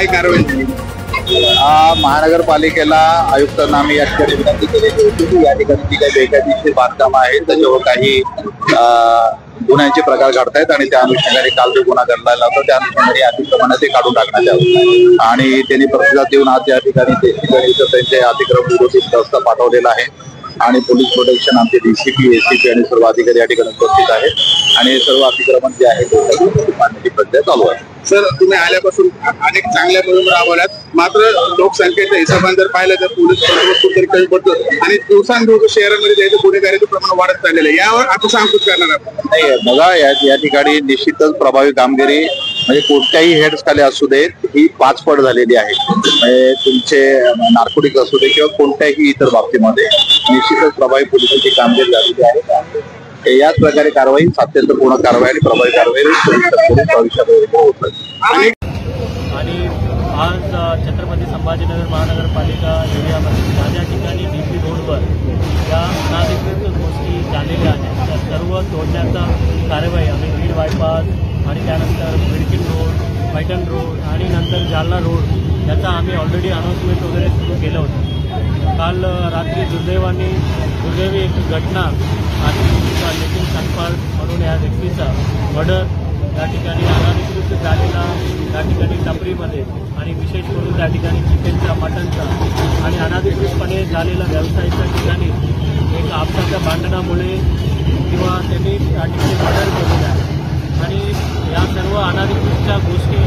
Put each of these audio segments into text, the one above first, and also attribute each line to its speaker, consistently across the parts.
Speaker 1: काय कारवाई झाली?
Speaker 2: महानगरपालिकेला आयुक्तांना आम्ही या ठिकाणी विनंती केलेली होती की या ठिकाणी जी काही बेकायदेशीर बांधकामं आहेत त्याच्यावर काही गुन्ह्यांचे प्रकार घडतायत आणि त्या अनुषंगाने काल जो गुन्हा घडलेला होता त्या अनुषंगाने अतिक्रमण ते काढून टाकण्यात यावं आणि त्यांनी प्रतिसाद देऊन आज या ठिकाणी त्यांचे अतिक्रमण विरोधी संस्था पाठवलेला आहे आणि पोलीस प्रोटेक्शन आमचे डीसीपी एसीपी आणि सर्व अधिकारी या ठिकाणी उपस्थित आहेत आणि सर्व अतिक्रमण जे आहे मारण्याची प्रक्रिया चालू आहे.
Speaker 1: सर, तुम्ही आल्यापासून अनेक चांगल्या मोहीम राबवल्यात, मात्र लोकसंख्येच्या हिशोबाने जर पाहिलं तर पोलीस कुठेतरी कमी पडतो आणि दिवसांदिवस शहरामध्ये जायचं गुन्हेगारीचं प्रमाण वाढत चाललेलं आहे. यावर आपण अंकुश करणार
Speaker 2: नाही बघा, या ठिकाणी निश्चितच प्रभावी कामगिरी म्हणजे कोणत्याही हेड्स खाली असू देत ही 5 पट झालेली आहे. म्हणजे तुमचे नार्कोटिक्स असू दे किंवा कोणत्याही इतर बाबतीमध्ये निश्चितच प्रभावी पोलिसांची कामगिरी झालेली आहे. याच प्रकारे कारवाई सातत्यपूर्ण कारवाई आणि प्रभावी कारवाई भविष्यामध्ये होत आहे.
Speaker 3: आणि आज छत्रपती संभाजीनगर महानगरपालिका एरियामध्ये ज्या ठिकाणी डीपी रोडवर ज्या अनाधिकृत गोष्टी झालेल्या आहेत त्या सर्व तोडण्याचा कारवाई आम्ही बीड बायपास आणि त्यानंतर बिडकीन रोड, पैठण रोड आणि नंतर जालना रोड याचा आम्ही ऑलरेडी अनाउन्समेंट वगैरे सुरू केलं होतं. काल रात्री दुर्दैवी एक घटना आणि नितीन सनपाल म्हणून या व्यक्तीचा मर्डर त्या ठिकाणी अनाधिकृत झालेला त्या ठिकाणी टपरीमध्ये आणि विशेष करून त्या ठिकाणी चिकनचा मटनचा आणि अनाधिकृतपणे झालेला व्यवसायाच्या ठिकाणी एक आपसाच्या भांडणामुळे किंवा त्यांनी त्या ठिकाणी मर्डर केलेला आहे आणि या सर्व अनाधिकृतच्या गोष्टी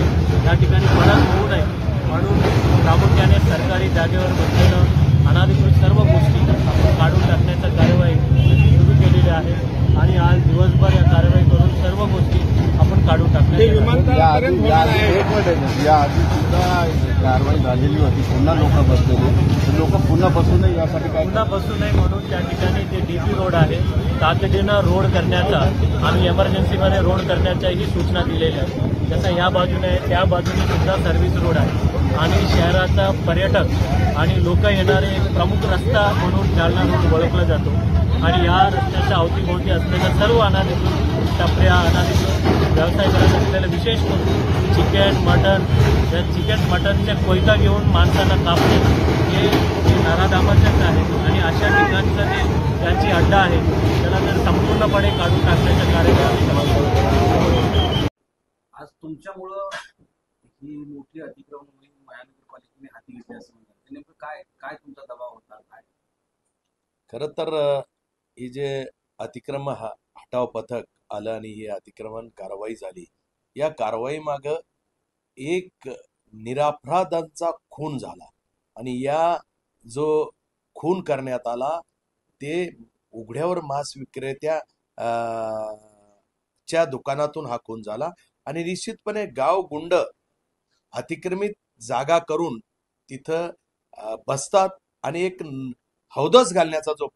Speaker 3: या ठिकाणी परत होऊ नये म्हणून प्रामुख्याने सरकारी जागेवर बसलेलं अनाधिकृत सर्व गोष्टी आपण काढून टाकण्याचा कारवाई सुरू केलेली आहे आणि आज दिवसभर या कारवाई करून सर्व गोष्टी आपण काढून टाकण्याचा
Speaker 4: या आधी सुद्धा कारवाई झालेली होती. पुन्हा लोक बसलेले लोक पुन्हा बसू नये यासाठी काय
Speaker 3: पुन्हा बसू नये म्हणून त्या ठिकाणी जे डीपी रोड आहे तातडीनं रोड करण्याचा आणि एमर्जन्सीमध्ये रोड करण्याच्याही सूचना दिलेल्या आहेत. जसं ह्या बाजूने आहे त्या बाजूने सुद्धा सर्व्हिस रोड आहे आणि शहराचा पर्यटक आणि लोक येणारे एक प्रमुख रस्ता म्हणून जालना रोड ओळखला जातो आणि या रस्त्याच्या अवतीभोवती असलेल्या सर्व अनाधिकृत टपऱ्या अनाधिकृत व्यवसाय करत असलेल्या विशेष करून चिकन मटन या चिकन मटनचे कोयता घेऊन माणसांना कापणे हे नराधामाचेच आहे आणि अशा ठिकाणचं जे त्यांची अड्डा आहे त्याला जर संपूर्णपणे काढून टाकण्याच्या कार्यक्रम
Speaker 5: आज तुमच्यामुळं ही मोठी अतिक्रमण मोहीम महानगरपालिकेने हाती घेतली असं म्हणतात. नेमकं काय तुमचा दबाव होता? काय
Speaker 6: खरं तर ही जे अतिक्रमण हटाव पथक आलं आणि ही अतिक्रमण कारवाई झाली, या कारवाई माग एक निरापराधांचा खून झाला आणि या जो खून करण्यात आला ते उघड्यावर मांस विक्रेत्या च्या दुकानातून हा खून झाला आणि निश्चितपणे गाव गुंड अतिक्रमित जागा करून तिथं बसतात आणि एक हौदस घालण्याचा जो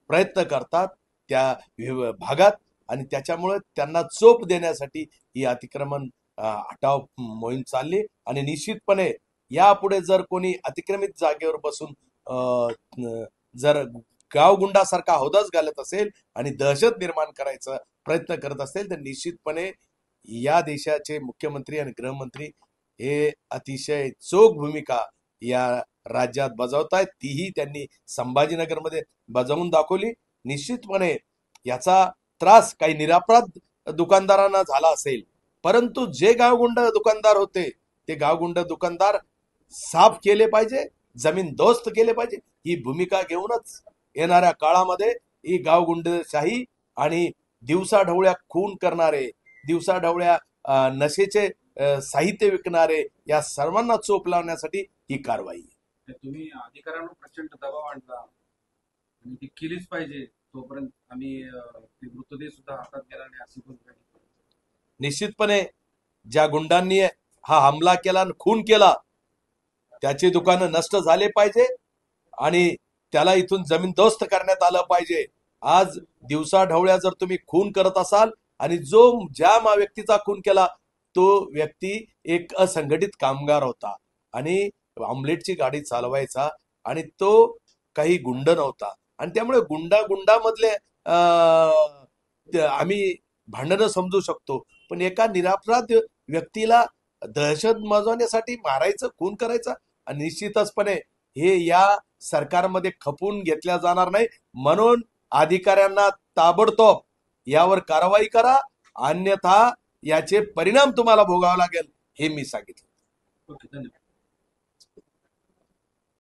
Speaker 6: प्रयत्न करतात त्या भागात आणि त्याच्यामुळे त्यांना चोप देण्यासाठी ही अतिक्रमण हटाव मोहीम चालली आणि निश्चितपणे यापुढे जर कोणी अतिक्रमित जागेवर बसून जर गावगुंडासारखा हौदस घालत असेल आणि दहशत निर्माण करायचा प्रयत्न करत असेल तर निश्चितपणे या देशाचे मुख्यमंत्री आणि गृहमंत्री हे अतिशय चोख भूमिका या राज्यात बजावतायत. तीही त्यांनी संभाजीनगरमध्ये बजावून दाखवली. निश्चितपणे याचा त्रास काही निरापराध दुकानदारांना झाला असेल, परंतु जे गावगुंड दुकानदार होते ते गावगुंड दुकानदार साफ केले पाहिजे, जमीनदोस्त केले पाहिजे. ही भूमिका घेऊनच येणाऱ्या काळामध्ये ही गावगुंडशाही आणि दिवसाढवळ्या खून करणारे, दिवसाढवळ्या नशेचे साहित्य विकणारे या सर्वांना चोप लावण्यासाठी ही कारवाई आहे.
Speaker 5: तुम्ही अधिकाऱ्यांवर प्रचंड दबाव आणला आणि ती केलीच पाहिजे, तोपर्यंत आम्ही ते मृतदेह सुद्धा हातात गेला नाही अशी पण
Speaker 6: निश्चितपणे ज्या गुंडांनी हा हमला केला आणि खून केला त्याची दुकानं नष्ट झाले पाहिजे आणि त्याला इथून जमीनदोस्त करण्यात आलं पाहिजे. आज दिवसाढवळ्या जर तुम्ही खून करत असाल आणि ज्या व्यक्तीचा खून केला तो व्यक्ती एक असंघटित कामगार होता आणि ऑमलेटची गाडी चालवायचा आणि तो काही गुंड नव्हता आणि त्यामुळे गुंडामधले आम्ही भांडणं समजू शकतो, पण एका निरापराध व्यक्तीला दहशत माजवण्यासाठी मारायचं, खून करायचं, आणि निश्चितचपणे हे या सरकारमध्ये खपून घेतल्या जाणार नाही. म्हणून अधिकाऱ्यांना ताबडतोब यावर कारवाई करा, अन्यथा याचे परिणाम तुम्हाला भोगावे लागेल, हे मी सांगितलं.
Speaker 5: ओके, धन्यवाद.